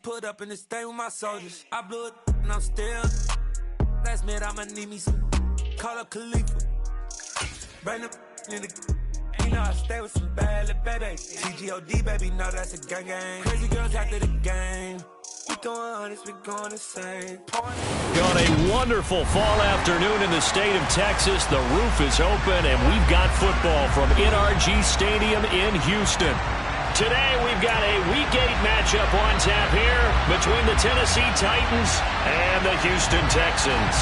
Put up in this thing with my soldiers. I blew it and I'm still. Last minute I'ma need me some. Call up Khalifa. Bring the in the. You know I stay with some bad little baby. TGOD baby, know that's a gang gang. Crazy girls after the game. We going honest, we going insane. Got a wonderful fall afternoon in the state of Texas. The roof is open and we've got football from NRG Stadium in Houston. Today we've got a Week 8 matchup on tap here between the Tennessee Titans and the Houston Texans.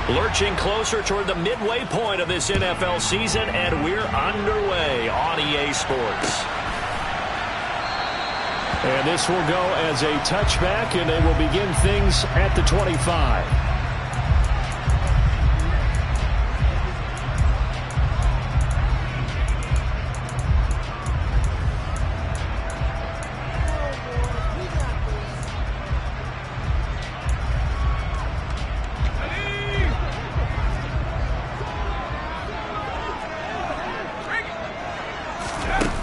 Lurching closer toward the midway point of this NFL season, and we're underway on EA Sports. And this will go as a touchback, and they will begin things at the 25.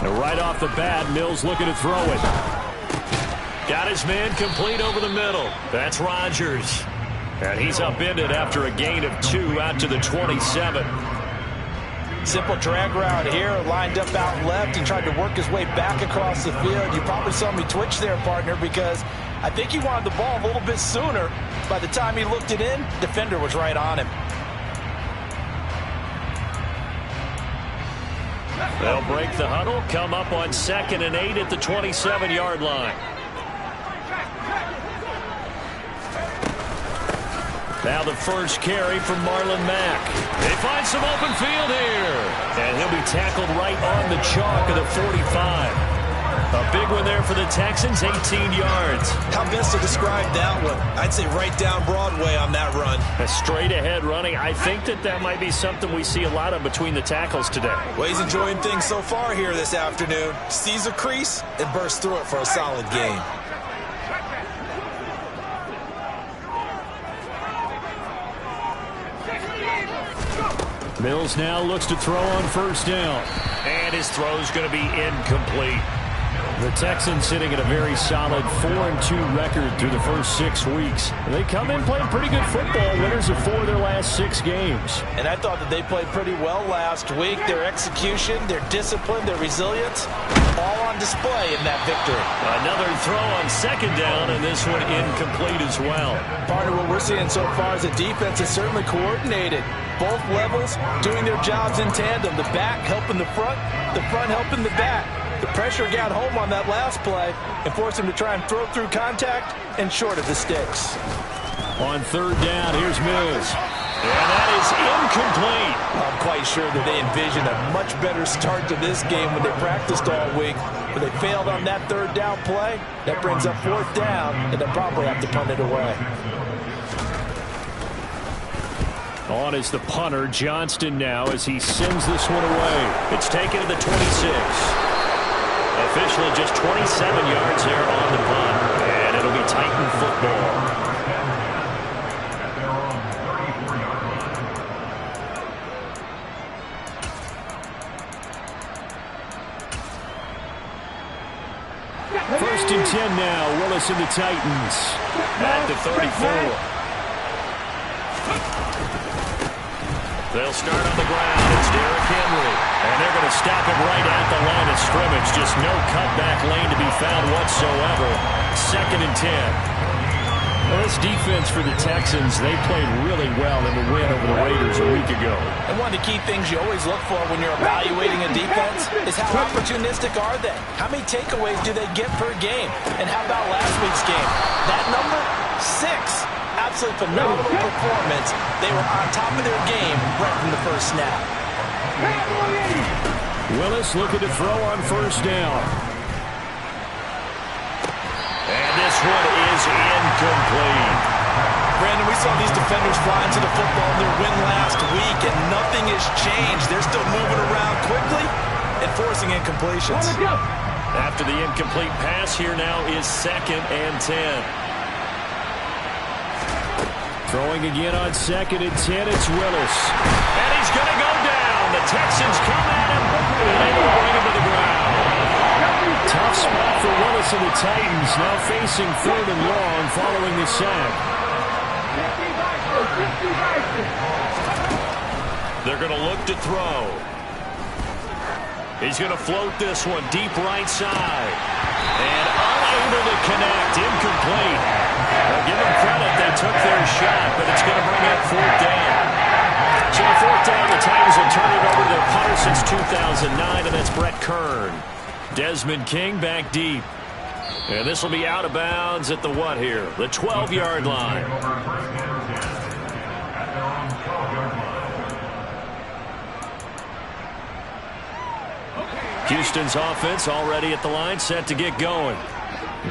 And right off the bat, Mills looking to throw it. Got his man complete over the middle. That's Rodgers. And he's upended after a gain of 2 out to the 27. Simple drag route here, lined up out left and tried to work his way back across the field. You probably saw me twitch there, partner, because I think he wanted the ball a little bit sooner. By the time he looked it in, defender was right on him. They'll break the huddle, come up on 2nd and 8 at the 27-yard line. Now the first carry from Marlon Mack. They find some open field here. And he'll be tackled right on the chalk of the 45. A big one there for the Texans, 18 yards. How best to describe that one? I'd say right down Broadway on that run. A straight-ahead running. I think that might be something we see a lot of between the tackles today. Well, he's enjoying things so far here this afternoon. Sees a crease and bursts through it for a solid gain. Mills now looks to throw on first down. And his throw's going to be incomplete. The Texans sitting at a very solid 4-2 record through the first 6 weeks. They come in playing pretty good football, winners of 4 of their last 6 games. And I thought that they played pretty well last week. Their execution, their discipline, their resilience, all on display in that victory. Another throw on 2nd down, and this one incomplete as well. Partner, what we're seeing so far is the defense is certainly coordinated. Both levels doing their jobs in tandem. The back helping the front helping the back. The pressure got home on that last play and forced him to try and throw through contact and short of the sticks. On 3rd down, here's Mills. And that is incomplete. I'm quite sure that they envisioned a much better start to this game when they practiced all week. But they failed on that 3rd down play. That brings up 4th down, and they'll probably have to punt it away. On is the punter, Johnston, now as he sends this one away. It's taken to the 26. Officially just 27 yards there on the punt, and it'll be Titan football. First and 10 now, Willis and the Titans at the 34. They'll start on the ground. It's Derrick Henry. And they're going to stop him right at the line of scrimmage. Just no cutback lane to be found whatsoever. 2nd and 10. Well, this defense for the Texans, they played really well in the win over the Raiders a week ago. And one of the key things you always look for when you're evaluating a defense is how opportunistic are they? How many takeaways do they get per game? And how about last week's game? That number? 6. Absolutely phenomenal performance. They were on top of their game right from the first snap. Willis looking to throw on first down. And this one is incomplete. Brandon, we saw these defenders fly into the football in their win last week, and nothing has changed. They're still moving around quickly and forcing incompletions. After the incomplete pass, here now is 2nd and 10. Throwing again on 2nd and 10, it's Willis. And he's going to go down. The Texans come at him, and they will bring him to the ground. Tough spot for Willis and the Titans, now facing 3rd and long following the sack. They're going to look to throw. He's going to float this one deep right side. And unable to connect, incomplete. Now give them credit, they took their shot, but it's going to bring up 4th down. So on 4th down, the Titans will turn it over to their punter since 2009, and that's Brett Kern. Desmond King back deep. And this will be out of bounds at the what here? The 12-yard line. Houston's offense already at the line, set to get going.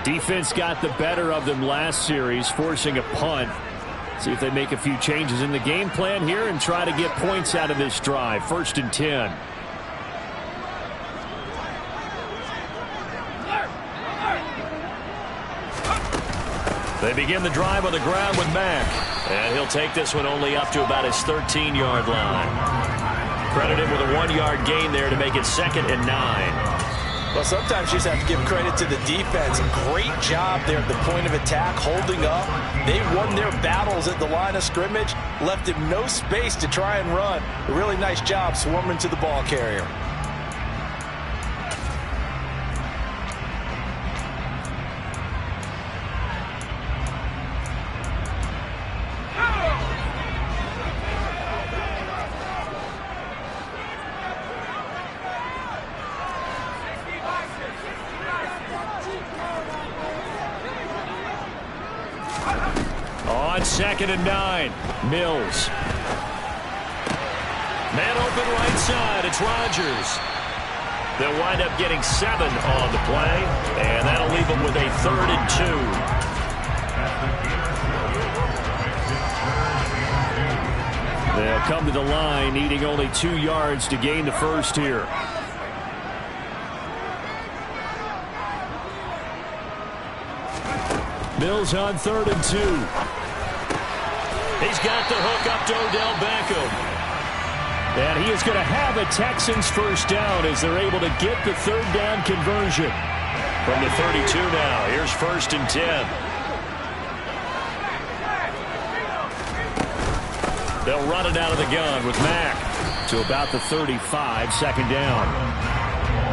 Defense got the better of them last series, forcing a punt. See if they make a few changes in the game plan here and try to get points out of this drive. 1st and 10. They begin the drive on the ground with Mack. And he'll take this one only up to about his 13-yard line. Credited with a 1-yard gain there to make it 2nd and 9. Well, sometimes you just have to give credit to the defense. Great job there at the point of attack, holding up. They won their battles at the line of scrimmage, left him no space to try and run. A really nice job swarming to the ball carrier. On 2nd and 9, Mills. Man open right side, it's Rodgers. They'll wind up getting 7 on the play, and that'll leave them with a 3rd and 2. They'll come to the line, needing only 2 yards to gain the first here. Mills on 3rd and 2. He's got the hook up to Odell Beckham. And he is going to have a Texans first down as they're able to get the 3rd down conversion. From the 32 now, here's 1st and 10. They'll run it out of the gun with Mack to about the 35, 2nd down.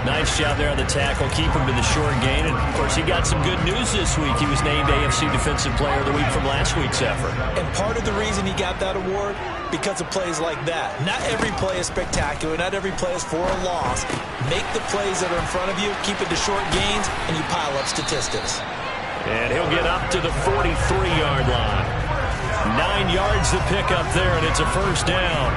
Nice job there on the tackle, keep him to the short gain. And, of course, he got some good news this week. He was named AFC Defensive Player of the Week from last week's effort. And part of the reason he got that award, because of plays like that. Not every play is spectacular. Not every play is for a loss. Make the plays that are in front of you, keep it to short gains, and you pile up statistics. And he'll get up to the 43-yard line. 9 yards to pick up there, and it's a first down.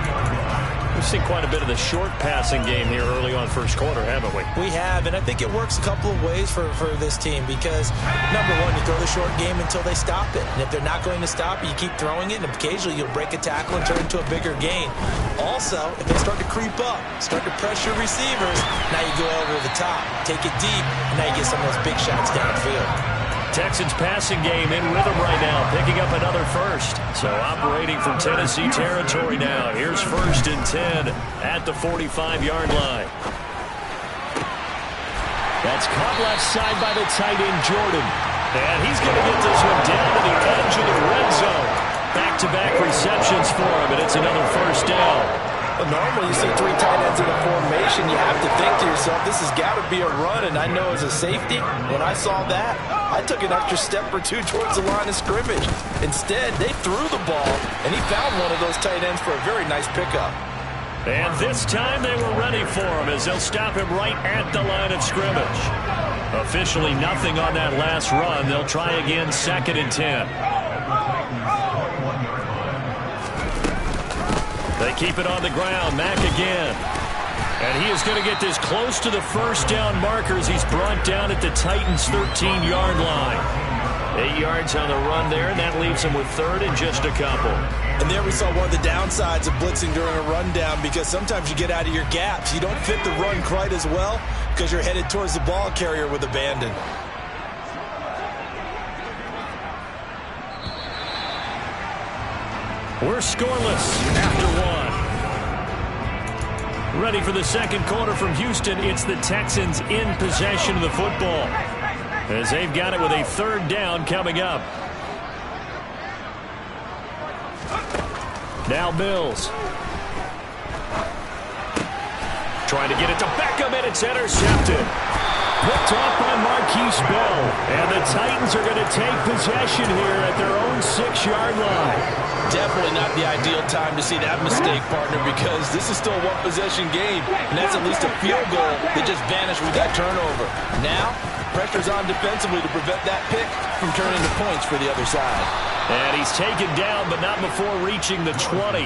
We've seen quite a bit of the short passing game here early on first quarter, haven't we? We have, and I think it works a couple of ways for this team because, number one, you throw the short game until they stop it. And if they're not going to stop it, you keep throwing it, and occasionally you'll break a tackle and turn it into a bigger gain. Also, if they start to creep up, start to pressure receivers, now you go over the top, take it deep, and now you get some of those big shots downfield. Texans passing game in rhythm right now, picking up another first. So operating from Tennessee territory now. Here's 1st and 10 at the 45-yard line. That's caught left side by the tight end, Jordan. And he's going to get this one down to the edge of the red zone. Back-to-back receptions for him, and it's another first down. Normally you see 3 tight ends in a formation, you have to think to yourself, this has got to be a run, and I know as a safety, when I saw that, I took an extra step or 2 towards the line of scrimmage. Instead, they threw the ball, and he found one of those tight ends for a very nice pickup. And this time they were ready for him as they'll stop him right at the line of scrimmage. Officially nothing on that last run. They'll try again, 2nd and 10. They keep it on the ground. Mack again. And he is going to get this close to the first down markers. He's brought down at the Titans' 13-yard line. 8 yards on the run there, and that leaves him with 3rd and just a couple. And there we saw one of the downsides of blitzing during a rundown because sometimes you get out of your gaps. You don't fit the run quite as well because you're headed towards the ball carrier with abandon. We're scoreless after one. Ready for the second quarter from Houston. It's the Texans in possession of the football, as they've got it with a third down coming up. Now Bills. Trying to get it to Beckham, and it's intercepted. Picked off by Marquise Bell. And the Titans are going to take possession here at their own 6-yard line. Definitely not the ideal time to see that mistake, partner, because this is still a one-possession game, and that's at least a field goal that just vanished with that turnover. Now, pressure's on defensively to prevent that pick from turning into points for the other side. And he's taken down, but not before reaching the 20.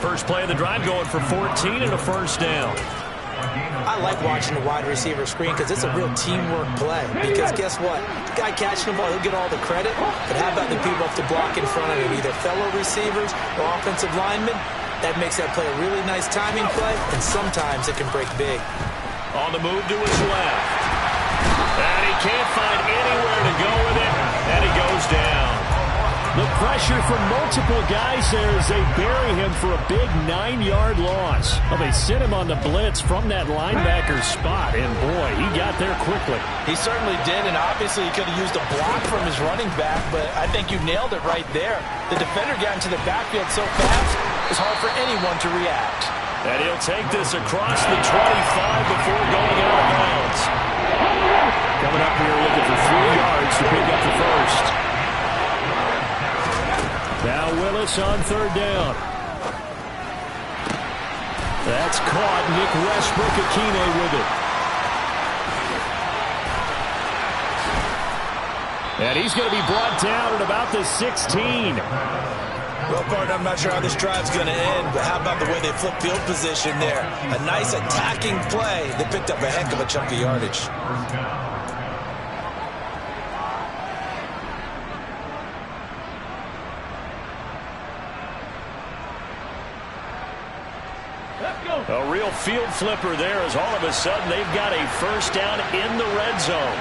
First play of the drive going for 14 and a first down. I like watching the wide receiver screen because it's a real teamwork play. Because guess what? The guy catching the ball, he'll get all the credit. But how about the people up to block in front of him, either fellow receivers or offensive linemen? That makes that play a really nice timing play, and sometimes it can break big. On the move to his left. And he can't find anywhere to go with it, and he goes down. The pressure from multiple guys there as they bury him for a big 9-yard loss. Well, they sent him on the blitz from that linebacker spot, and boy, he got there quickly. He certainly did, and obviously he could have used a block from his running back, but I think you nailed it right there. The defender got into the backfield so fast, it's hard for anyone to react. And he'll take this across the 25 before going out of bounds. Coming up here looking for 3 yards to pick up the first. Now Willis on third down. That's caught. Nick Westbrook-Akine with it. And he's going to be brought down at about the 16. Well, partner, I'm not sure how this drive's going to end, but how about the way they flip field position there? A nice attacking play that picked up a heck of a chunk of yardage. A real field flipper there as all of a sudden they've got a first down in the red zone.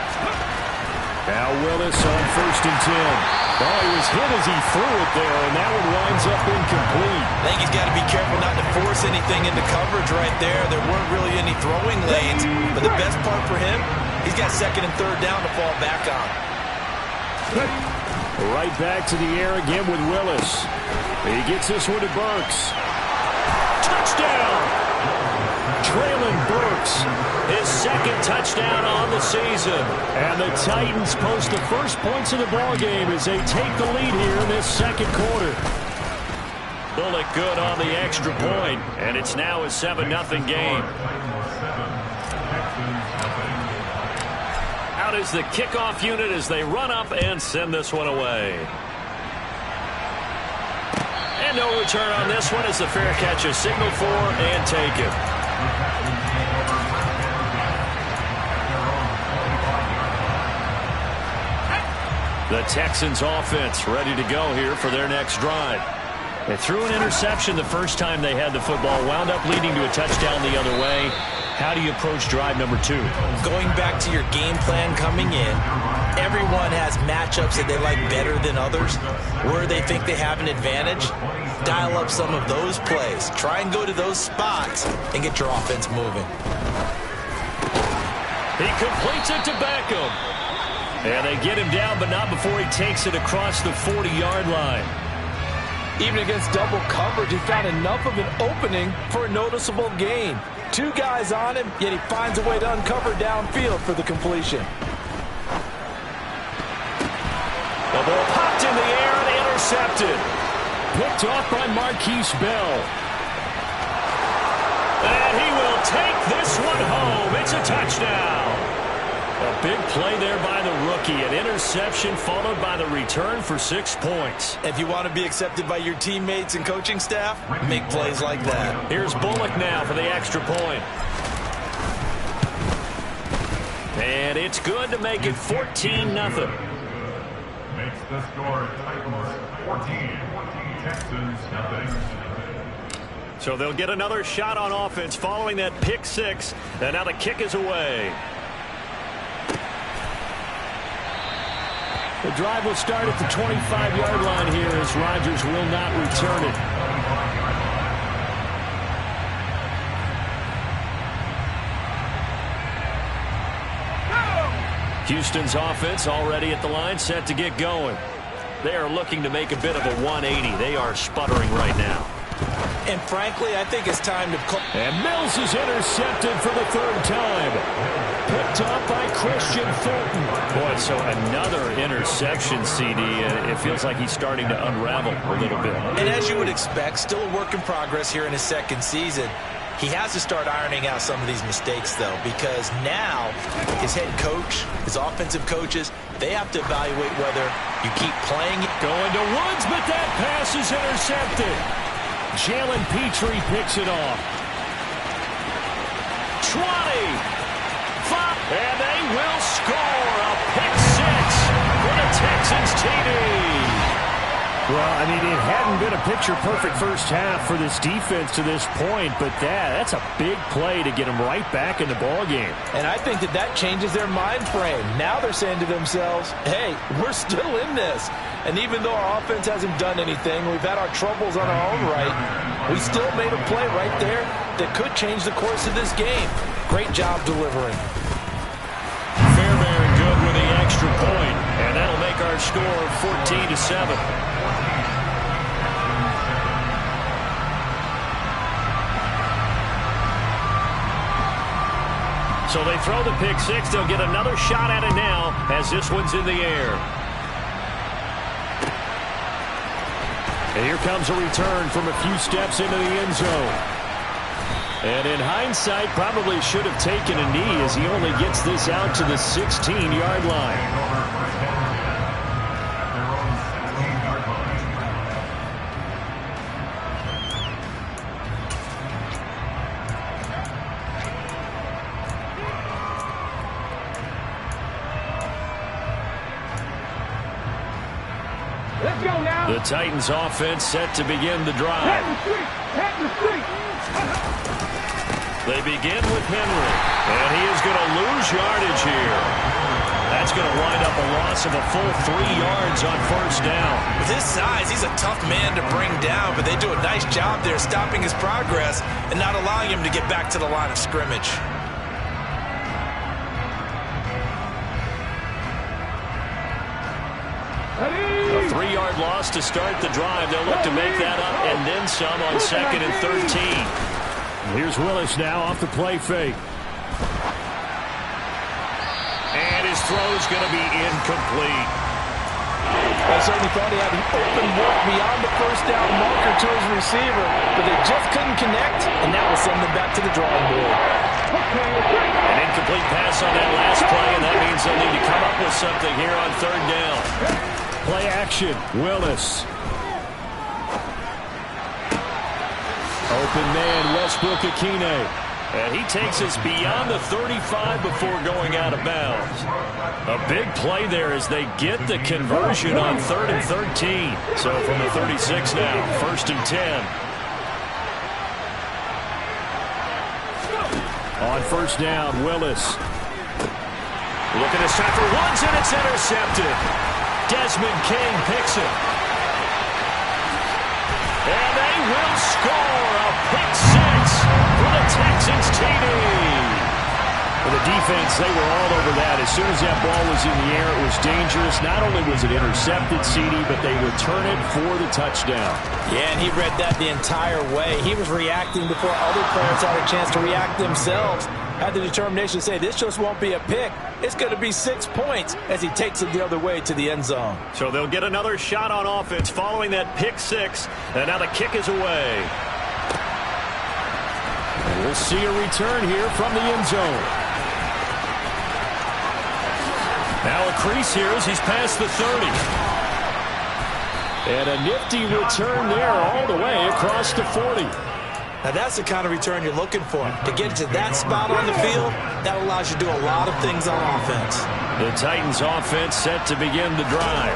Now Willis on 1st and 10. Oh, he was hit as he threw it there, and that one winds up incomplete. I think he's got to be careful not to force anything into coverage right there. There weren't really any throwing lanes, but the best part for him, he's got 2nd and 3rd down to fall back on. Right back to the air again with Willis. He gets this one to Burks. Touchdown! Traylon Burks, his 2nd touchdown on the season. And the Titans post the first points of the ballgame as they take the lead here in this second quarter. Bullock good on the extra point, and it's now a 7-0 game. Out is the kickoff unit as they run up and send this one away. And no return on this one as the fair catch is signaled for and taken. The Texans offense ready to go here for their next drive. They threw an interception the first time they had the football, wound up leading to a touchdown the other way. How do you approach drive number 2? Going back to your game plan coming in, everyone has matchups that they like better than others. Where they think they have an advantage, dial up some of those plays. Try and go to those spots and get your offense moving. He completes it to Beckham. And they get him down, but not before he takes it across the 40-yard line. Even against double coverage, he found enough of an opening for a noticeable gain. 2 guys on him, yet he finds a way to uncover downfield for the completion. The ball popped in the air and intercepted. Picked off by Marquise Bell. And he will take this one home. It's a touchdown. A big play there by the rookie. An interception followed by the return for 6 points. If you want to be accepted by your teammates and coaching staff, make plays like that. Here's Bullock now for the extra point. And it's good to make it 14-0. Makes the score Titans 14, Texans nothing. So they'll get another shot on offense following that pick 6. And now the kick is away. The drive will start at the 25-yard line here as Rodgers will not return it. Houston's offense already at the line, set to get going. They are looking to make a bit of a 180. They are sputtering right now. And frankly, I think it's time to... And Mills is intercepted for the third time. Picked up by Christian Fulton. Boy, so another interception, CD. It feels like he's starting to unravel a little bit. And as you would expect, still a work in progress here in his second season. He has to start ironing out some of these mistakes, though, because now his head coach, his offensive coaches, they have to evaluate whether you keep playing. Going to Woods, but that pass is intercepted. Jalen Petrie picks it off. 20. 5. And they will score a pick six for the Texans TD. Well, I mean, it hadn't been a picture-perfect first half for this defense to this point, but that's a big play to get them right back in the ballgame. And I think that changes their mind frame. Now they're saying to themselves, hey, we're still in this. And even though our offense hasn't done anything, we've had our troubles on our own right, we still made a play right there that could change the course of this game. Great job delivering. Fairbairn good with the extra point, and that'll make our score 14-7. So they throw the pick six. They'll get another shot at it now as this one's in the air. And here comes a return from a few steps into the end zone. And in hindsight, probably should have taken a knee as he only gets this out to the 16-yard line. The Titans offense set to begin the drive. They begin with Henry, and he is going to lose yardage here. That's going to wind up a loss of a full 3 yards on first down. With his size, he's a tough man to bring down, but they do a nice job there stopping his progress and not allowing him to get back to the line of scrimmage. A 3-yard loss to start the drive. They'll look to make that up and then some on 2nd and 13. Here's Willis now off the play fake. And his throw's going to be incomplete. I certainly thought he had an open look beyond the first down marker to his receiver, but they just couldn't connect, and that will send them back to the drawing board. An incomplete pass on that last play, and that means they'll need to come up with something here on 3rd down. Play action, Willis. Open man, Westbrook-Ikhine. And he takes us beyond the 35 before going out of bounds. A big play there as they get the conversion on 3rd and 13. So from the 36 now, 1st and 10. On 1st down, Willis. Looking this time for Woods, and it's intercepted. Desmond King picks it. And they will score a pick six for the Texans TD. For the defense, they were all over that. As soon as that ball was in the air, it was dangerous. Not only was it intercepted, CD, but they return it for the touchdown. Yeah, and he read that the entire way. He was reacting before other players had a chance to react themselves. Had the determination to say, this just won't be a pick. It's going to be 6 points as he takes it the other way to the end zone. So they'll get another shot on offense following that pick six. And now the kick is away. We'll see a return here from the end zone. Now a crease here as he's past the 30. And a nifty return there all the way across the 40. Now that's the kind of return you're looking for. To get to that spot on the field, that allows you to do a lot of things on offense. The Titans offense set to begin the drive.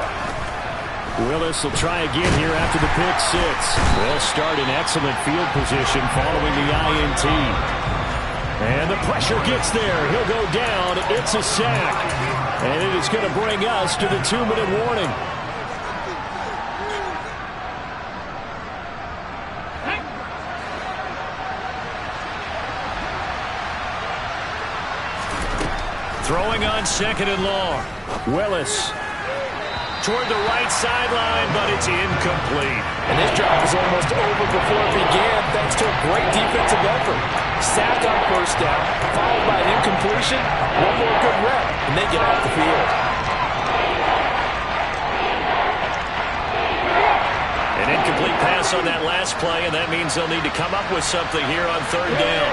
Willis will try again here after the pick six. They'll start in excellent field position following the INT. And the pressure gets there. He'll go down. It's a sack. And it is going to bring us to the 2-minute warning. Throwing on 2nd and long. Willis toward the right sideline, but it's incomplete. And this drive was almost over before it began thanks to a great defensive effort. Sack on 1st down, followed by an incompletion, one more good rep, and they get off the field. An incomplete pass on that last play, and that means they'll need to come up with something here on 3rd down.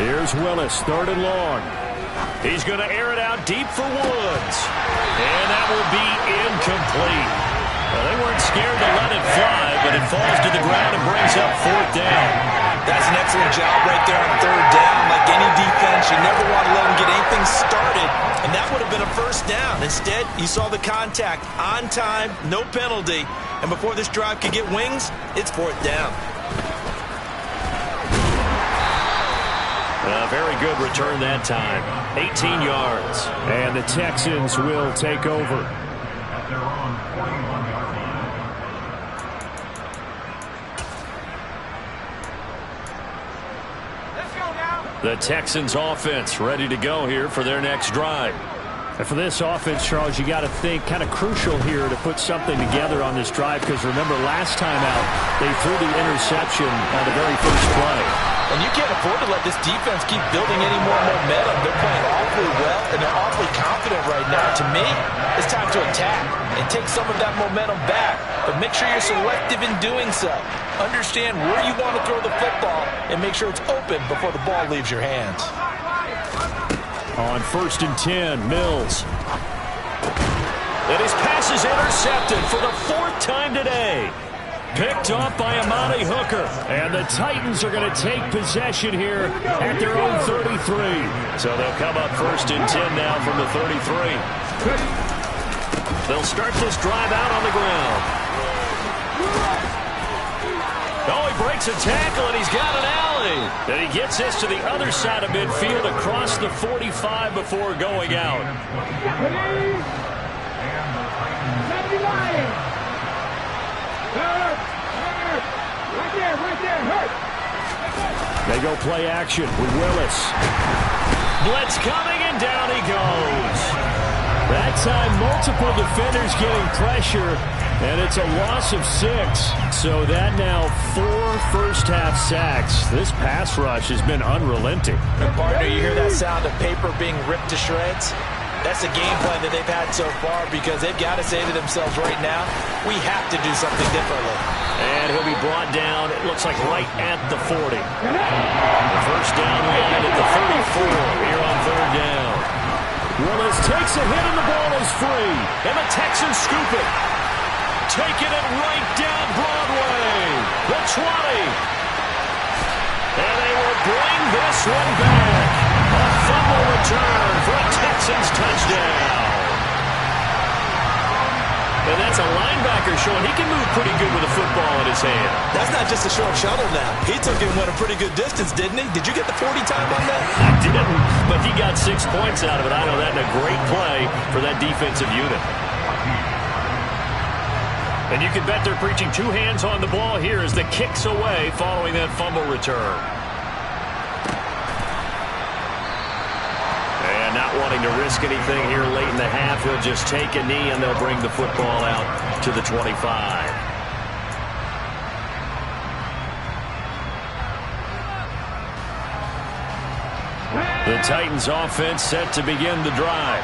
Here's Willis, 3rd and long. He's going to air it out deep for Woods. And that will be incomplete. Well, they weren't scared to let it fly, but it falls to the ground and brings up 4th down. That's an excellent job right there on 3rd down. Like any defense, you never want to let them get anything started, and that would have been a 1st down. Instead, you saw the contact on time, no penalty, and before this drive could get wings, it's 4th down. Very good return that time. 18 yards. And the Texans will take over. At their own 41-yard line. The Texans offense ready to go here for their next drive. And for this offense, Charles, you got to think kind of crucial here to put something together on this drive, because remember last time out they threw the interception on the very first play. And you can't afford to let this defense keep building any more momentum. They're playing awfully well, and they're awfully confident right now. To me, it's time to attack and take some of that momentum back. But make sure you're selective in doing so. Understand where you want to throw the football and make sure it's open before the ball leaves your hands. On 1st and 10, Mills. And his pass is intercepted for the 4th time today. Picked off by Amani Hooker. And the Titans are going to take possession here at their own 33. So they'll come up 1st and 10 now from the 33. They'll start this drive out on the ground. Oh, he breaks a tackle, and he's got an alley. And he gets this to the other side of midfield across the 45 before going out. They go play action with Willis. Blitz coming, and down he goes. That time, multiple defenders getting pressure, and it's a loss of 6. So that now 4 first-half sacks. This pass rush has been unrelenting. And partner, you hear that sound of paper being ripped to shreds? That's the game plan that they've had so far, because they've got to say to themselves right now, we have to do something differently. And he'll be brought down, it looks like right at the 40. The first down line at the 34 here on 3rd down. Willis takes a hit and the ball is free. And the Texans scoop it. Taking it right down Broadway. The 20. And they will bring this one back. A fumble return for a Texans touchdown. And that's a linebacker showing he can move pretty good with a football in his hand. That's not just a short shuttle now. He took it and went a pretty good distance, didn't he? Did you get the 40 time on that? I didn't, but he got 6 points out of it. I know that in a great play for that defensive unit. And you can bet they're preaching 2 hands on the ball here as the kick's away following that fumble return. And not wanting to risk anything here late in the half, he'll just take a knee and they'll bring the football out to the 25. The Titans offense set to begin the drive.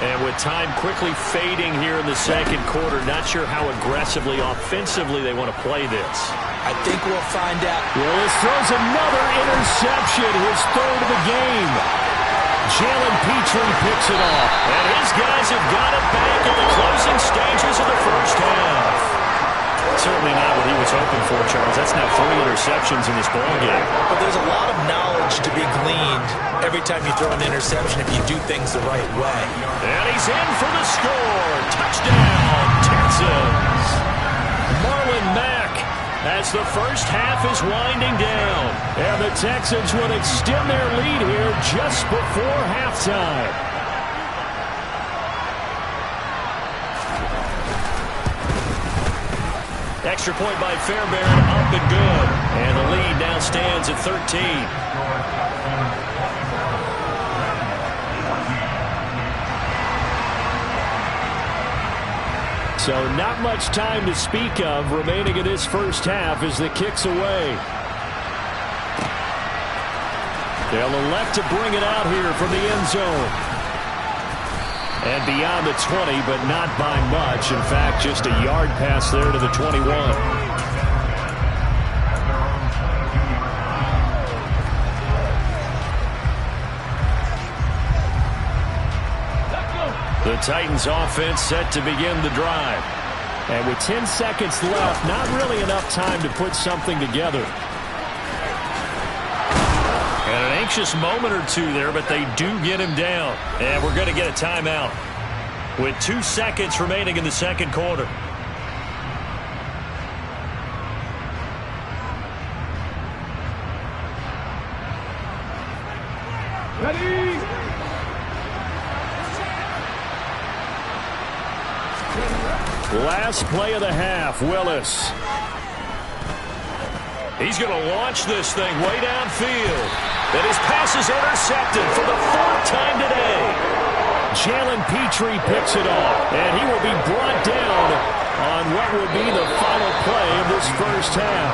And with time quickly fading here in the second quarter, not sure how aggressively, offensively they want to play this. I think we'll find out. Willis throws another interception, his 3rd of the game. Jalen Petrie picks it off. And his guys have got it back in the closing stages of the first half. Certainly not what he was hoping for, Charles. That's now 3 interceptions in this ballgame. But there's a lot of knowledge to be gleaned every time you throw an interception if you do things the right way. And he's in for the score. Touchdown, Texans. Marlon Mack as the first half is winding down. And the Texans will extend their lead here just before halftime. Extra point by Fairbairn, up and good. And the lead now stands at 13. So not much time to speak of remaining in this first half as the kick's away. They'll elect to bring it out here from the end zone. And beyond the 20, but not by much. In fact, just a yard pass there to the 21. The Titans offense set to begin the drive. And with 10 seconds left, not really enough time to put something together. And an anxious moment or two there, but they do get him down. And we're going to get a timeout with 2 seconds remaining in the second quarter. Ready? Last play of the half, Willis. He's going to launch this thing way downfield. And his pass is intercepted for the 4th time today. Jalen Petrie picks it off, and he will be brought down on what will be the final play of this first half.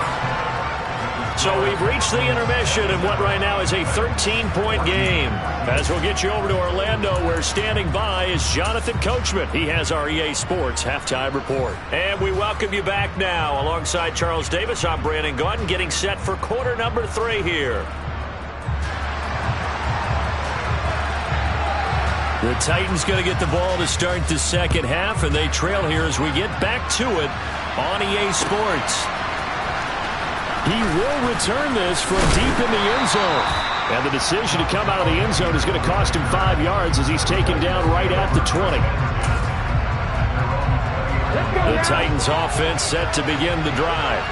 So we've reached the intermission in what right now is a 13-point game. As we'll get you over to Orlando, where standing by is Jonathan Coachman. He has our EA Sports Halftime Report. And we welcome you back now. Alongside Charles Davis, I'm Brandon Gaudin, getting set for quarter number 3 here. The Titans going to get the ball to start the second half, and they trail here as we get back to it on EA Sports. He will return this from deep in the end zone. And the decision to come out of the end zone is going to cost him 5 yards as he's taken down right at the 20. The Titans offense set to begin the drive.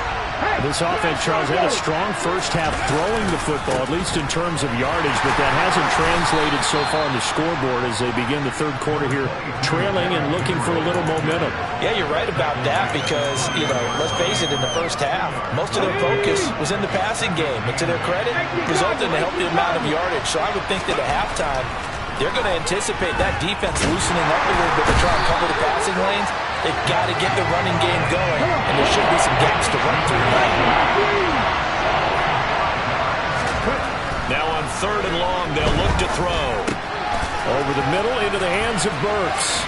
This offense, Charles, had a strong first half throwing the football, at least in terms of yardage, but that hasn't translated so far on the scoreboard as they begin the third quarter here, trailing and looking for a little momentum. Yeah, you're right about that because, let's face it, in the first half, most of their focus was in the passing game. And to their credit, resulted in a healthy amount of yardage. So I would think that at halftime, they're going to anticipate that defense loosening up a little bit to try and cover the passing lanes. They've got to get the running game going, and there should be some gaps to run through. Now on 3rd and long, they'll look to throw. Over the middle into the hands of Burks.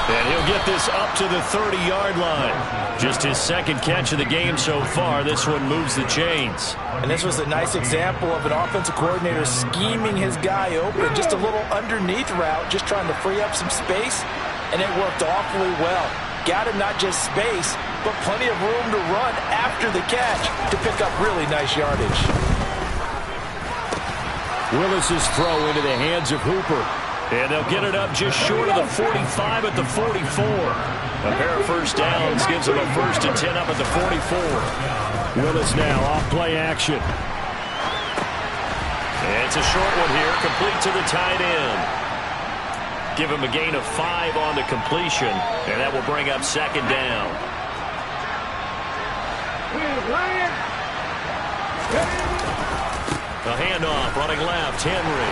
And he'll get this up to the 30-yard line. Just his second catch of the game so far. This one moves the chains. And this was a nice example of an offensive coordinator scheming his guy open. Just a little underneath route, just trying to free up some space. And it worked awfully well. Got him not just space, but plenty of room to run after the catch to pick up really nice yardage. Willis's throw into the hands of Hooper. And they'll get it up just short of the 45 at the 44. A pair of first downs gives them a 1st and 10 up at the 44. Willis now off play action. And it's a short one here, complete to the tight end. Give him a gain of 5 on the completion, and that will bring up 2nd down. A handoff, running left, Henry.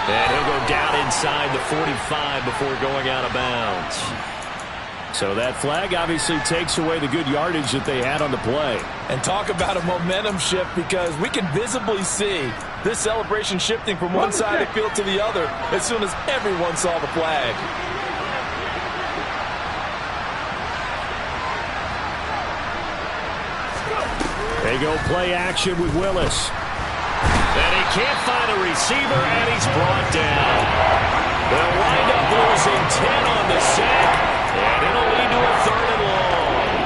And he'll go down inside the 45 before going out of bounds. So that flag obviously takes away the good yardage that they had on the play. And talk about a momentum shift, because we can visibly see this celebration shifting from one side of the field to the other as soon as everyone saw the flag. They go play action with Willis. And he can't find a receiver, and he's brought down. They'll wind up losing 10 on the sack, and it'll lead to a 3rd and long.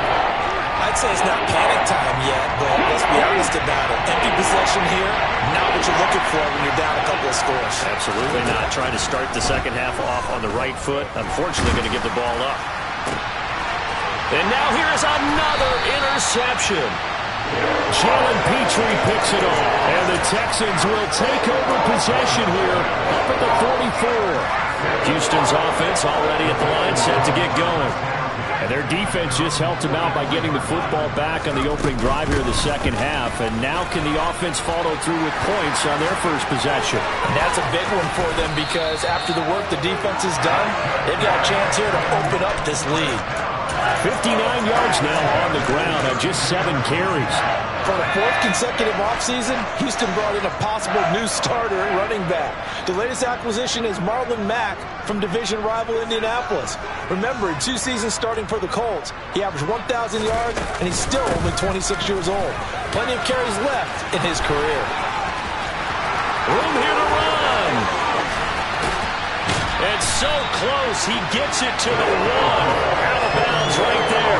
I'd say it's not panic time yet, but let's be honest about it. Empty possession here, not what you're looking for when you're down a couple of scores. Absolutely not. Trying to start the second half off on the right foot. Unfortunately, going to give the ball up. And now here's another interception. Jalen Petrie picks it off, and the Texans will take over possession here up at the 44. Houston's offense already at the line, set to get going. And their defense just helped them out by getting the football back on the opening drive here in the second half. And now can the offense follow through with points on their first possession? And that's a big one for them because after the work the defense has done, they've got a chance here to open up this lead. 59 yards now on the ground on just 7 carries. For the 4th consecutive offseason, Houston brought in a possible new starter at running back. The latest acquisition is Marlon Mack from division rival Indianapolis. Remember, in 2 seasons starting for the Colts, he averaged 1,000 yards, and he's still only 26 years old. Plenty of carries left in his career. Room here to run. And so close, he gets it to the 1. Out of bounds right there.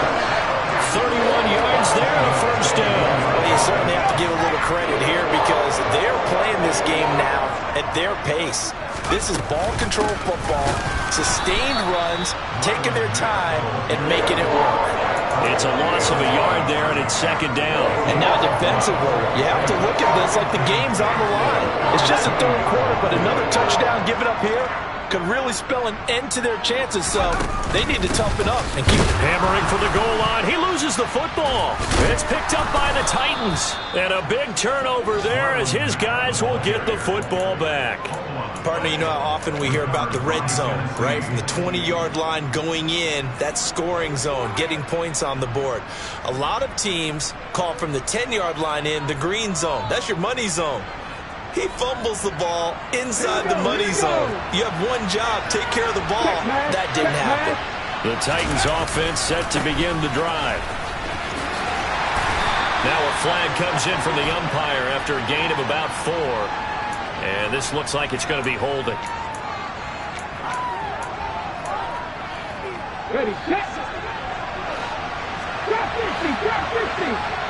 31 yards there and a first down. Well, you certainly have to give a little credit here because they're playing this game now at their pace. This is ball control football, sustained runs, taking their time, and making it work. It's a loss of a yard there, and it's second down. And now defensively, you have to look at this like the game's on the line. It's just a third quarter, but another touchdown given up here could really spell an end to their chances, so they need to toughen up and keep hammering for the goal line. He loses the football. It's picked up by the Titans. And a big turnover there as his guys will get the football back. Partner, you know how often we hear about the red zone, right? From the 20-yard line going in, that's scoring zone, getting points on the board. A lot of teams call from the 10-yard line in the green zone. That's your money zone. He fumbles the ball inside the money zone. You have one job, take care of the ball. That didn't happen. The Titans offense set to begin the drive. Now a flag comes in from the umpire after a gain of about 4. And this looks like it's going to be holding. Ready, set. Drop 50.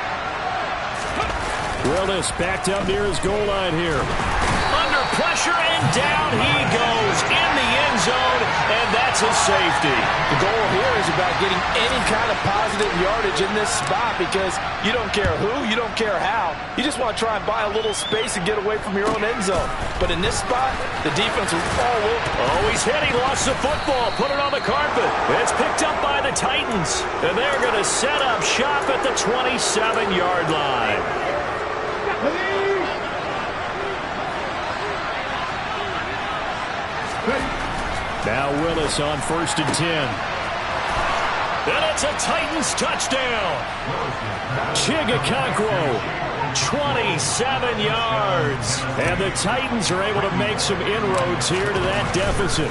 Willis backed up near his goal line here. Under pressure, and down he goes in the end zone, and that's a safety. The goal here is about getting any kind of positive yardage in this spot because you don't care who, you don't care how. You just want to try and buy a little space and get away from your own end zone. But in this spot, the defense was all over. Oh, he's hit. He lost the football. Put it on the carpet. It's picked up by the Titans, and they're going to set up shop at the 27-yard line. Now Willis on 1st and 10. And it's a Titans touchdown. Chigakonkwo, 27 yards. And the Titans are able to make some inroads here to that deficit.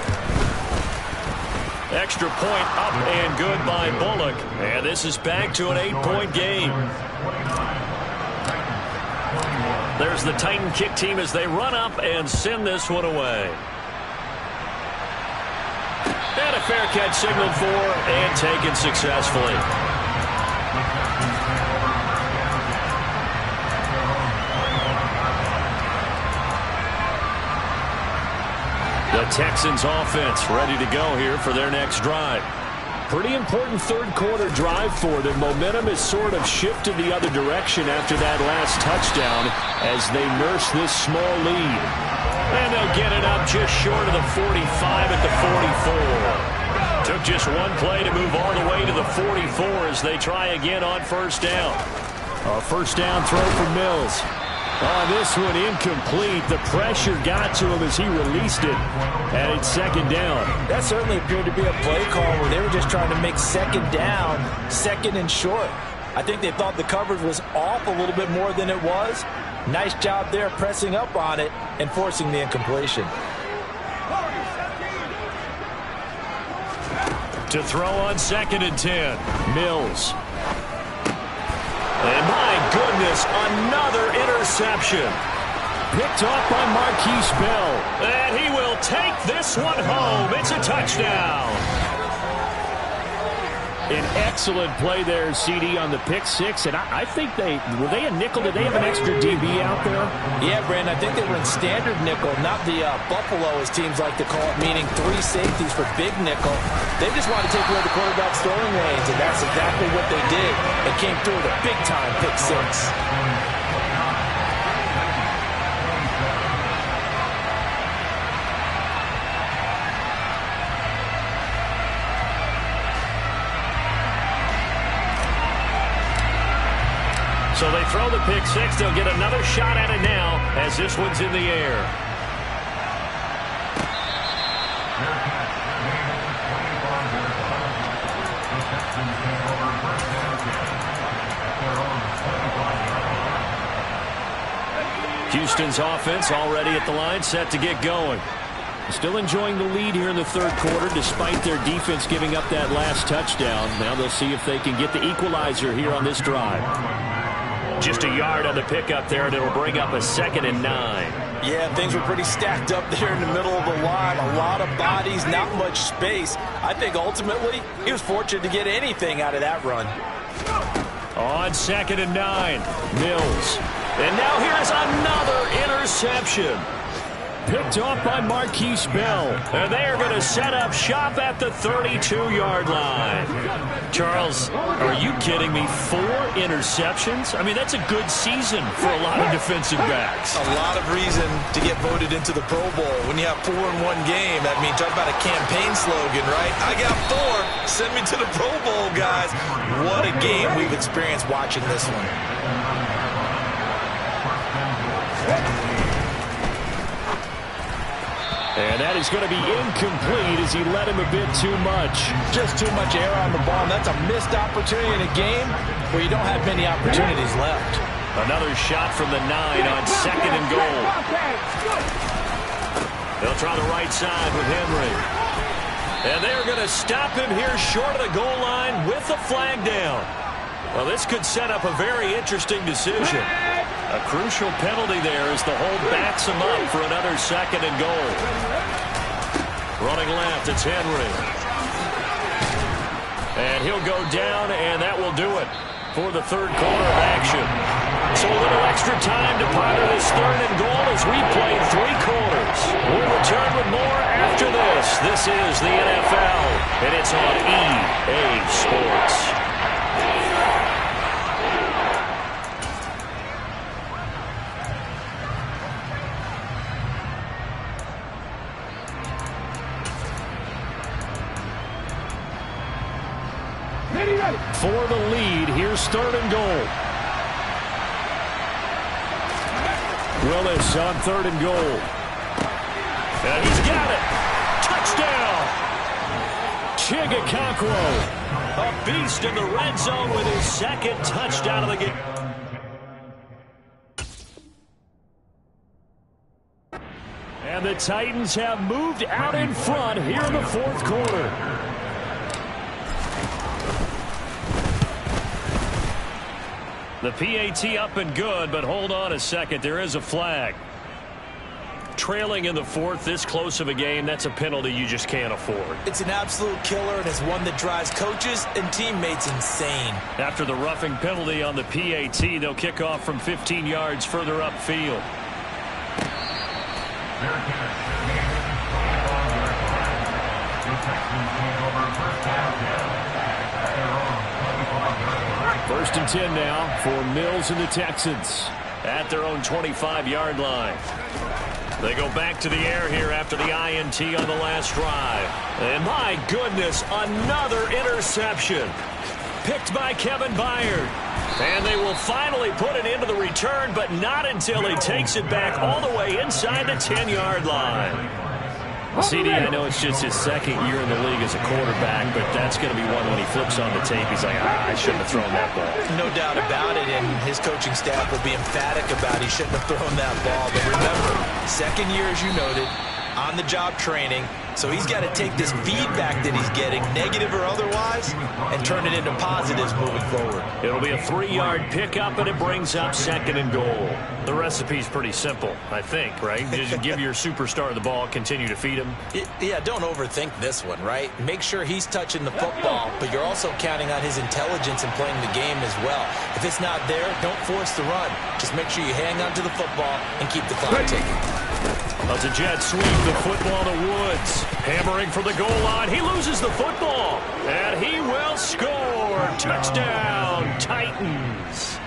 Extra point up and good by Bullock. And this is back to an 8-point game. There's the Titan kick team as they run up and send this one away. And a fair catch signaled for and taken successfully. The Texans offense ready to go here for their next drive. Pretty important third quarter drive for them. Momentum has sort of shifted the other direction after that last touchdown as they nurse this small lead. And they'll get it up just short of the 45 at the 44. Took just one play to move all the way to the 44 as they try again on first down. A first down throw for Mills. On this one, incomplete. The pressure got to him as he released it. And it's second down. That certainly appeared to be a play call where they were just trying to make second down, second and short. I think they thought the coverage was off a little bit more than it was. Nice job there pressing up on it and forcing the incompletion. To throw on 2nd and 10. Mills. And my goodness, another interception. Picked off by Marquise Bell. And he will take this one home. It's a touchdown. An excellent play there, CD, on the pick six. And I think were they a nickel? Did they have an extra DB out there? Yeah, Brandon, I think they were in standard nickel, not the Buffalo, as teams like to call it, meaning 3 safeties for big nickel. They just wanted to take away the quarterback's throwing lanes, and that's exactly what they did. It came through with a big-time pick six. So they throw the pick six. They'll get another shot at it now as this one's in the air. Houston's offense already at the line, set to get going. Still enjoying the lead here in the third quarter despite their defense giving up that last touchdown. Now they'll see if they can get the equalizer here on this drive. Just a yard on the pickup there, and it'll bring up a 2nd and 9. Yeah, things were pretty stacked up there in the middle of the line. A lot of bodies, not much space. I think ultimately he was fortunate to get anything out of that run. On 2nd and 9, Mills. And now here's another interception. Picked off by Marquise Bell. And they are going to set up shop at the 32-yard line. Charles, are you kidding me? 4 interceptions? I mean, that's a good season for a lot of defensive backs. A lot of reason to get voted into the Pro Bowl. When you have 4 in one game, I mean, talk about a campaign slogan, right? I got 4. Send me to the Pro Bowl, guys. What a game we've experienced watching this one. And that is going to be incomplete as he led him a bit too much. Just too much air on the ball. And that's a missed opportunity in a game where you don't have many opportunities left. Another shot from the 9 on 2nd and goal. They'll try the right side with Henry. And they're going to stop him here short of the goal line with the flag down. Well, this could set up a very interesting decision. A crucial penalty there as the hold backs him up for another 2nd and goal. Running left, it's Henry. And he'll go down, and that will do it for the third quarter of action. So a little extra time to ponder this 3rd and goal as we played 3 quarters. We'll return with more after this. This is the NFL, and it's on EA Sports. For the lead, here's 3rd and goal. Willis on 3rd and goal. And he's got it. Touchdown. Chigakonkwo, a beast in the red zone with his 2nd touchdown of the game. And the Titans have moved out in front here in the 4th quarter. The PAT up and good, but hold on a second. There is a flag. Trailing in the 4th, this close of a game, that's a penalty you just can't afford. It's an absolute killer, and it's one that drives coaches and teammates insane. After the roughing penalty on the PAT, they'll kick off from 15 yards further upfield. First and 10 now for Mills and the Texans at their own 25-yard line. They go back to the air here after the INT on the last drive. And my goodness, another interception. Picked by Kevin Byard. And they will finally put it into the return, but not until he takes it back all the way inside the 10-yard line. CD, I know it's just his 2nd year in the league as a quarterback, but that's going to be one when he flips on the tape. He's like, I shouldn't have thrown that ball. No doubt about it, and his coaching staff will be emphatic about he shouldn't have thrown that ball. But remember, 2nd year, as you noted, on-the-job training, so he's got to take this feedback that he's getting, negative or otherwise, and turn it into positives moving forward. It'll be a 3-yard pickup, and it brings up 2nd and goal. The recipe's pretty simple, I think, right? Just give your superstar the ball, continue to feed him. Yeah, don't overthink this one, right? Make sure he's touching the football, but you're also counting on his intelligence in playing the game as well. If it's not there, don't force the run. Just make sure you hang on to the football and keep the clock ticking. That's a jet sweep, the football to Woods. Hammering for the goal line. He loses the football. And he will score. Touchdown, Titans.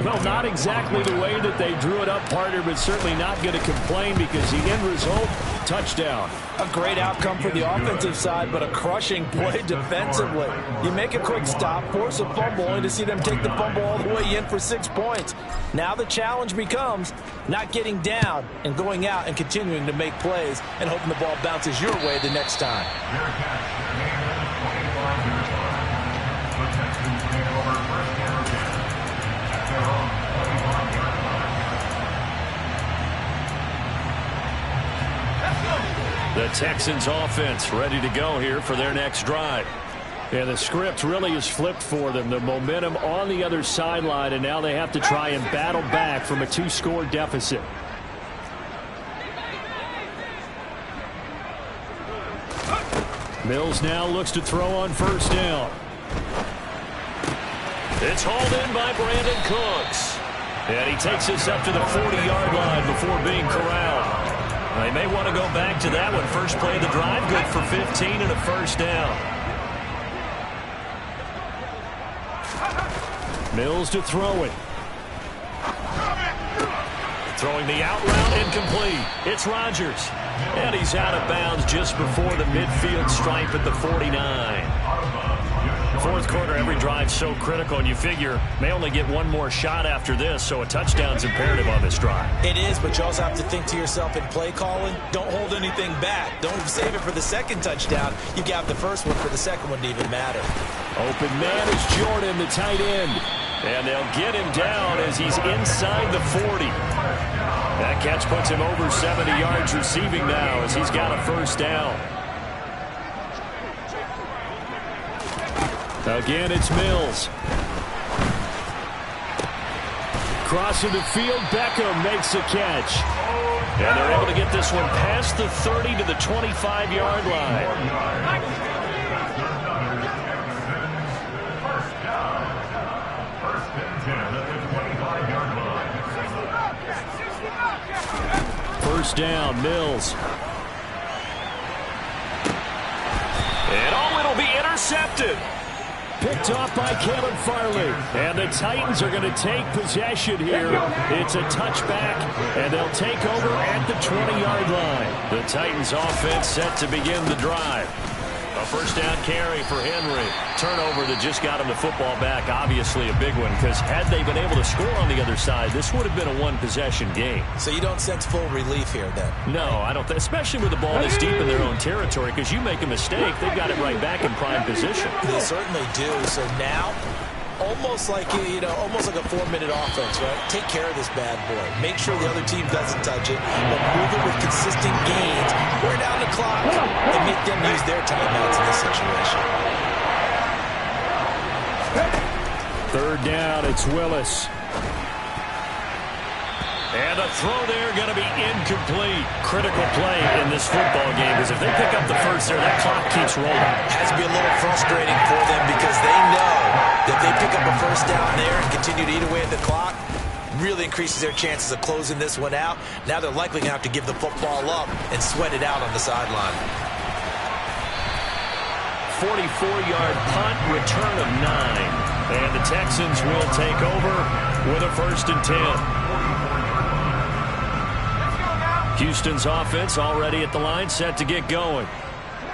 Well, not exactly the way that they drew it up, partner, but certainly not going to complain because the end result, touchdown. A great outcome for the offensive side, but a crushing play defensively. You make a quick stop, force a fumble, only to see them take the fumble all the way in for 6 points. Now the challenge becomes not getting down and going out and continuing to make plays and hoping the ball bounces your way the next time. The Texans offense ready to go here for their next drive. Yeah, the script really is flipped for them. The momentum on the other sideline, and now they have to try and battle back from a 2-score deficit. Mills now looks to throw on first down. It's hauled in by Brandon Cooks. And he takes us up to the 40-yard line before being corralled. They may want to go back to that one. First play of the drive, good for 15 and a first down. Mills to throw it. Throwing the out route, incomplete. It's Rodgers. And he's out of bounds just before the midfield stripe at the 49. Fourth quarter, every drive so critical, and you figure may only get one more shot after this, so a touchdown's imperative on this drive. It is, but you also have to think to yourself in play calling, don't hold anything back. Don't save it for the second touchdown. You got the first one for the second one to even matter. Open man is Jordan, the tight end. And they'll get him down as he's inside the 40. That catch puts him over 70 yards receiving now as he's got a first down. Again, it's Mills. Crossing the field, Beckham makes a catch. And they're able to get this one past the 30 to the 25-yard line. First down, Mills. And it'll be intercepted. Picked off by Caleb Farley. And the Titans are going to take possession here. It's a touchback, and they'll take over at the 20-yard line. The Titans offense set to begin the drive. A first down carry for Henry. Turnover that just got him the football back. Obviously a big one, because had they been able to score on the other side, this would have been a one-possession game. So you don't sense full relief here then? No, I don't. Especially with the ball this deep in their own territory, because you make a mistake, they've got it right back in prime position. They certainly do. So now, almost like almost like a 4-minute offense, right? Take care of this bad boy. Make sure the other team doesn't touch it, but move it with consistent gains. We're down the clock and make them use their timeouts in this situation. Third down, it's Willis. And a throw there going to be incomplete. Critical play in this football game, because if they pick up the first there, that clock keeps rolling. Has to be a little frustrating for them, because they know that they pick up a first down there and continue to eat away at the clock, really increases their chances of closing this one out. Now they're likely going to have to give the football up and sweat it out on the sideline. 44-yard punt, return of 9. And the Texans will take over with a 1st and 10. Houston's offense already at the line, set to get going.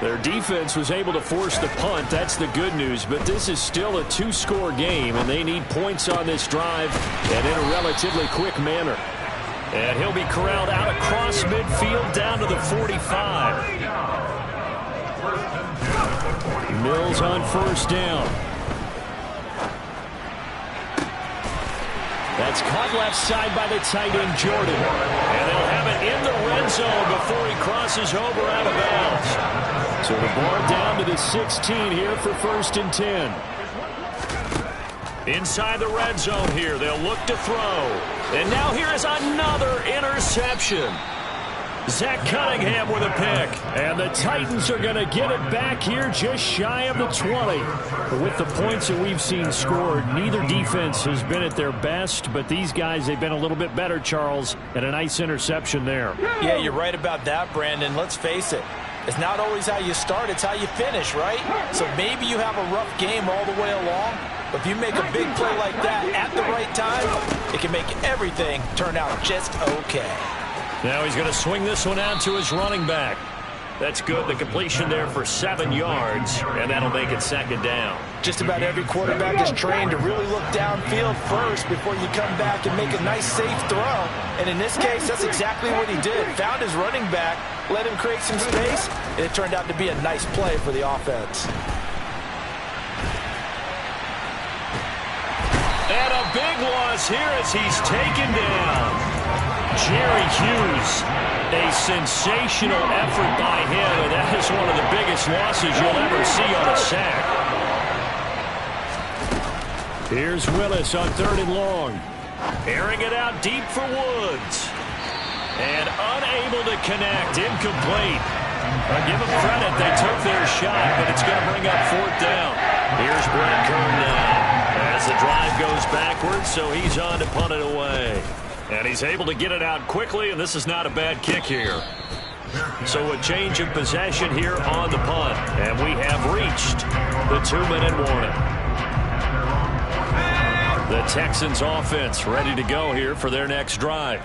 Their defense was able to force the punt. That's the good news. But this is still a 2-score game, and they need points on this drive and in a relatively quick manner. And he'll be corralled out across midfield down to the 45. Mills on first down. That's caught left side by the tight end, Jordan. And they'll have it in the red zone before he crosses over out of bounds. So the ball down to the 16 here for 1st and 10. Inside the red zone here, they'll look to throw. And now here is another interception. Zach Cunningham with a pick. And the Titans are going to get it back here just shy of the 20. With the points that we've seen scored, neither defense has been at their best, but these guys, they've been a little bit better, Charles, and a nice interception there. Yeah, you're right about that, Brandon. Let's face it. It's not always how you start, it's how you finish, right? So maybe you have a rough game all the way along, But if you make a big play like that at the right time, it can make everything turn out just okay. Now he's going to swing this one out to his running back. That's good. The completion there for 7 yards, and that'll make it second down. Just about every quarterback is trained to really look downfield first before you come back and make a nice, safe throw. And in this case, that's exactly what he did. Found his running back, let him create some space, and it turned out to be a nice play for the offense. And a big loss here as he's taken down. Jerry Hughes, a sensational effort by him, and that is one of the biggest losses you'll ever see on a sack. Here's Willis on 3rd and long. Airing it out deep for Woods. And unable to connect, incomplete. Give them credit, they took their shot, but it's going to bring up 4th down. Here's Brett Kern now as the drive goes backwards, so he's on to punt it away. And he's able to get it out quickly, and this is not a bad kick here. So a change of possession here on the punt, and we have reached the 2-minute warning. The Texans offense ready to go here for their next drive.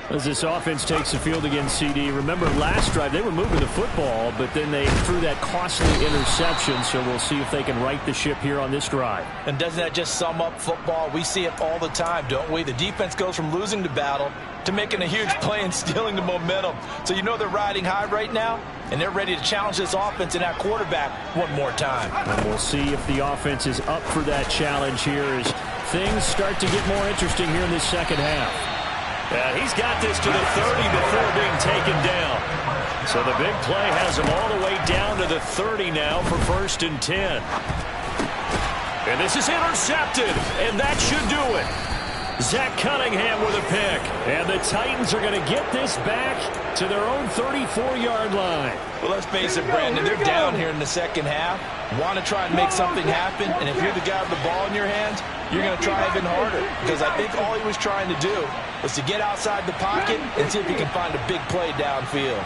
As this offense takes the field against CD, remember last drive they were moving the football, but then they threw that costly interception, so we'll see if they can right the ship here on this drive. And doesn't that just sum up football? We see it all the time, don't we? The defense goes from losing the battle to making a huge play and stealing the momentum. So you know they're riding high right now, and they're ready to challenge this offense and that quarterback one more time. And we'll see if the offense is up for that challenge here as things start to get more interesting here in this second half. He's got this to the 30 before being taken down. So the big play has him all the way down to the 30 now for 1st and 10. And this is intercepted, and that should do it. Zach Cunningham with a pick. And the Titans are going to get this back to their own 34-yard line. Well, let's face it, Brandon, they're down here in the second half. Want to try and make something happen, and if you're the guy with the ball in your hands, you're going to try even harder. Because I think all he was trying to do was to get outside the pocket and see if he can find a big play downfield.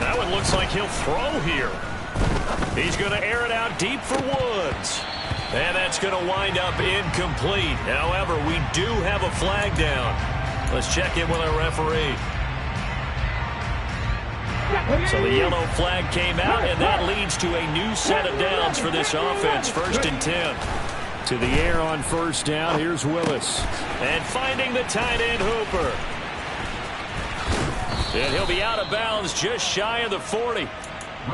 That one looks like he'll throw here. He's going to air it out deep for Woods. And that's going to wind up incomplete. However, we do have a flag down. Let's check in with our referee. So the yellow flag came out, and that leads to a new set of downs for this offense. 1st and 10. To the air on 1st down. Here's Willis. And finding the tight end Hooper. And he'll be out of bounds just shy of the 40.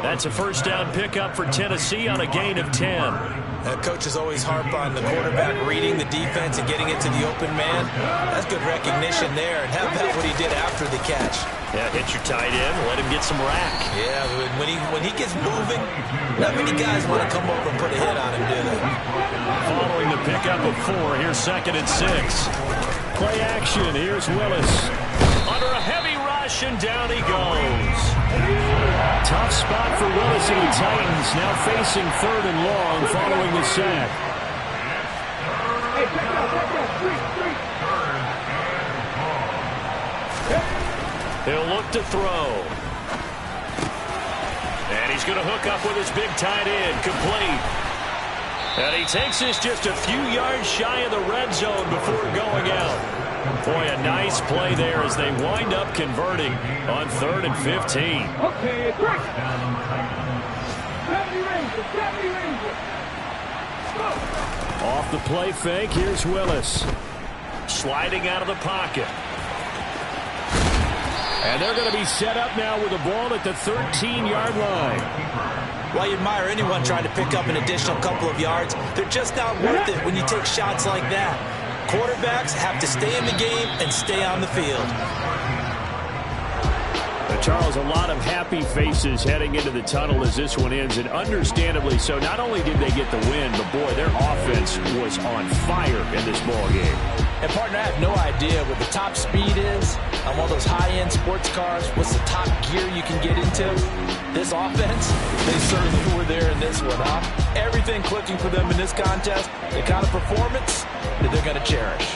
That's a 1st down pickup for Tennessee on a gain of 10. Coaches always harp on the quarterback reading the defense and getting it to the open man. That's good recognition there. And how about what he did after the catch? Yeah, hit your tight end, let him get some rack. Yeah, when he gets moving, not many guys want to come over and put a hit on him, do they? Following the pickup of 4, here's 2nd and 6. Play action, here's Willis. Under a heavy rush, and down he goes. Tough spot for Willis and the Titans, now facing 3rd and long following the sack. He'll look to throw. And he's going to hook up with his big tight end, complete. And he takes this just a few yards shy of the red zone before going out. Boy, a nice play there as they wind up converting on 3rd and 15. Okay, it's right. 70 Rangers. Off the play fake, here's Willis. Sliding out of the pocket. And they're going to be set up now with the ball at the 13-yard line. While you admire anyone trying to pick up an additional couple of yards, they're just not worth it when you take shots like that. Quarterbacks have to stay in the game and stay on the field. Charles, a lot of happy faces heading into the tunnel as this one ends, and understandably so. Not only did they get the win, but boy, their offense was on fire in this ball game. And partner, I have no idea what the top speed is on one of those high-end sports cars. What's the top gear you can get into? This offense, they certainly were there in this one, huh? Everything clicking for them in this contest, the kind of performance that they're going to cherish.